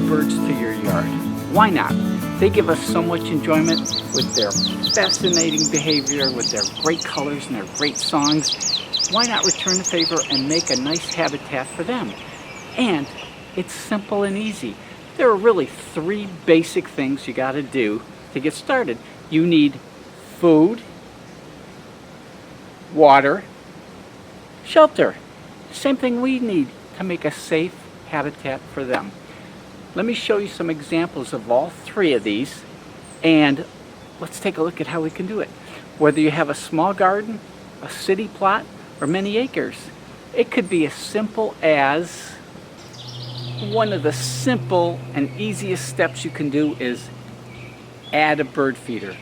birds to your yard. Why not? They give us so much enjoyment with their fascinating behavior, with their great colors and their great songs. Why not return the favor and make a nice habitat for them? And it's simple and easy. There are really three basic things you got to do to get started. You need food, water, shelter. Same thing we need to make a safe habitat for them. Let me show you some examples of all three of these, and let's take a look at how we can do it. Whether you have a small garden, a city plot, or many acres, it could be as simple as one of the simple and easiest steps you can do is add a bird feeder.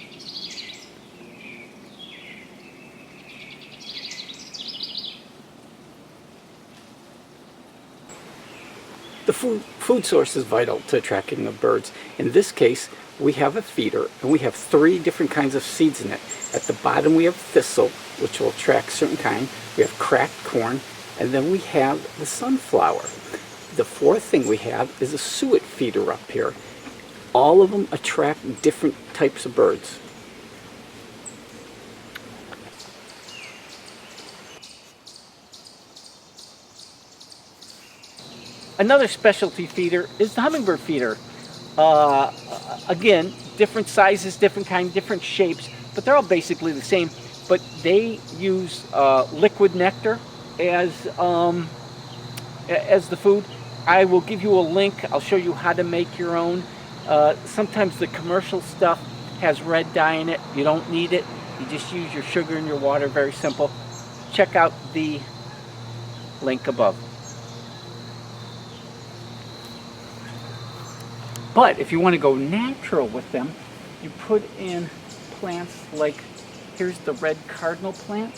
The food source is vital to attracting the birds. In this case, we have a feeder and we have three different kinds of seeds in it. At the bottom we have thistle, which will attract certain kind. We have cracked corn, and then we have the sunflower. The fourth thing we have is a suet feeder up here. All of them attract different types of birds. Another specialty feeder is the hummingbird feeder. Again, different sizes, different kind, different shapes, but they're all basically the same. But they use liquid nectar as the food. I will give you a link. I'll show you how to make your own. Sometimes the commercial stuff has red dye in it. You don't need it. You just use your sugar and your water. Very simple. Check out the link above. But if you want to go natural with them, you put in plants like, here's the red cardinal plant,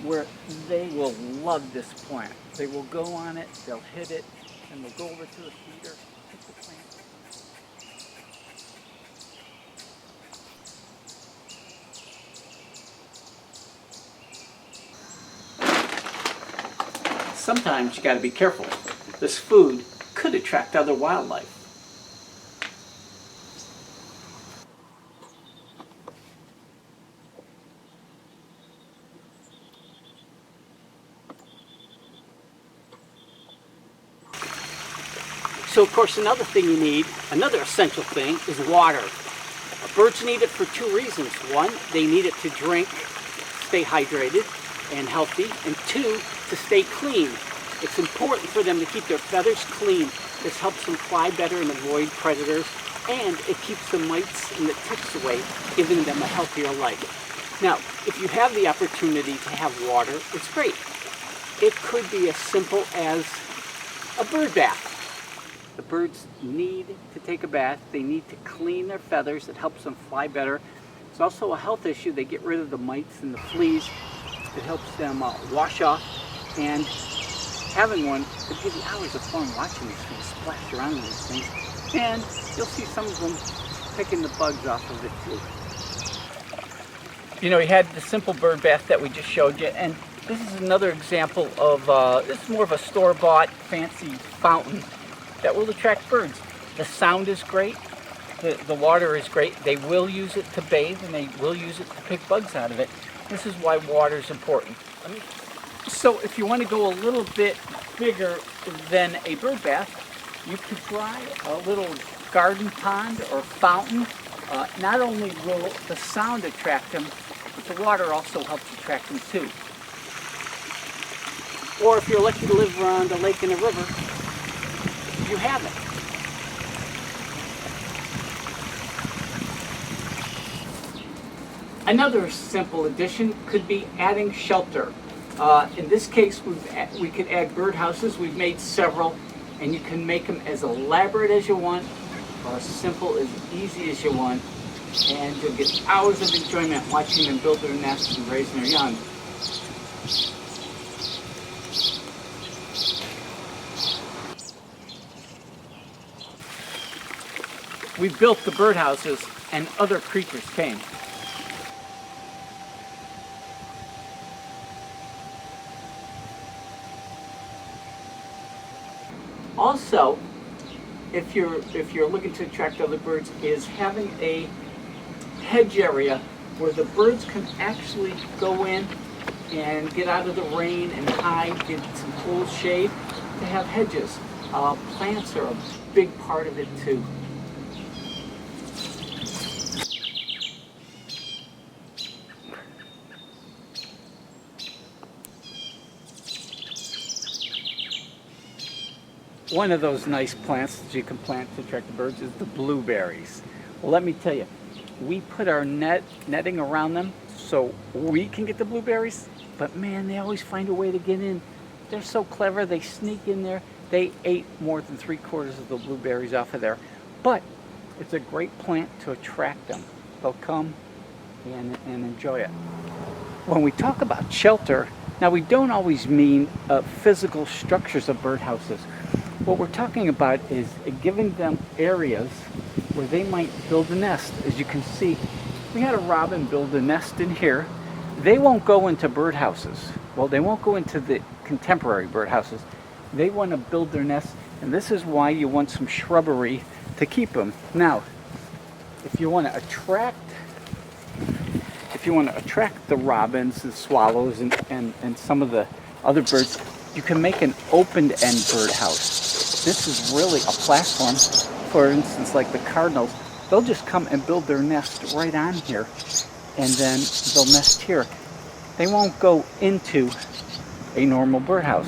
where they will love this plant. They will go on it, they'll hit it, and they'll go over to the feeder, hit the plant. Sometimes you got to be careful. This food could attract other wildlife. So of course another thing you need, another essential thing, is water. Birds need it for two reasons. One, they need it to drink, stay hydrated and healthy, and two, to stay clean. It's important for them to keep their feathers clean. This helps them fly better and avoid predators, and it keeps the mites and the ticks away, giving them a healthier life. Now, if you have the opportunity to have water, it's great. It could be as simple as a bird bath. The birds need to take a bath. They need to clean their feathers. It helps them fly better. It's also a health issue. They get rid of the mites and the fleas. It helps them wash off. And having one could give you hours of fun watching these things splash around in these things. And you'll see some of them picking the bugs off of it too. You know, we had the simple bird bath that we just showed you. And this is another example of, this is more of a store-bought fancy fountain that will attract birds. The sound is great, the water is great. They will use it to bathe and they will use it to pick bugs out of it. This is why water is important. So if you want to go a little bit bigger than a bird bath, you could try a little garden pond or fountain. Not only will the sound attract them, but the water also helps attract them too. Or if you're lucky to live around a lake and a river, you have it. Another simple addition could be adding shelter. In this case, we could add birdhouses. We've made several, and you can make them as elaborate as you want, or as simple, as easy as you want, and you'll get hours of enjoyment watching them build their nests and raising their young. We built the birdhouses and other creatures came. Also, if you're looking to attract other birds, is having a hedge area where the birds can actually go in and get out of the rain and hide, get some cool shade. To have hedges. Plants are a big part of it too. One of those nice plants that you can plant to attract the birds is the blueberries. Well, let me tell you, we put our netting around them so we can get the blueberries, but man, they always find a way to get in. They're so clever, they sneak in there. They ate more than 3/4 of the blueberries off of there. But it's a great plant to attract them. They'll come and enjoy it. When we talk about shelter, now we don't always mean physical structures of birdhouses. What we're talking about is giving them areas where they might build a nest. As you can see, we had a robin build a nest in here. They won't go into birdhouses. Well, they won't go into the contemporary birdhouses. They want to build their nest, and this is why you want some shrubbery to keep them. Now, if you want to attract the robins, the swallows, and some of the other birds, you can make an open-end birdhouse. This is really a platform. For instance, like the cardinals, they'll just come and build their nest right on here, and then they'll nest here. They won't go into a normal birdhouse.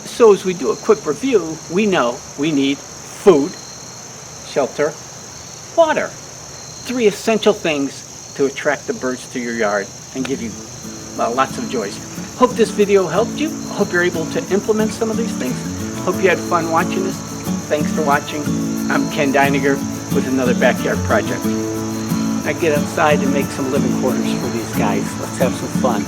So as we do a quick review, we know we need food, shelter, water. 3 essential things to attract the birds to your yard and give you lots of joys. Hope this video helped you. Hope you're able to implement some of these things. Hope you had fun watching this. Thanks for watching. I'm Ken Deininger with another backyard project. I get outside and make some living quarters for these guys. Let's have some fun.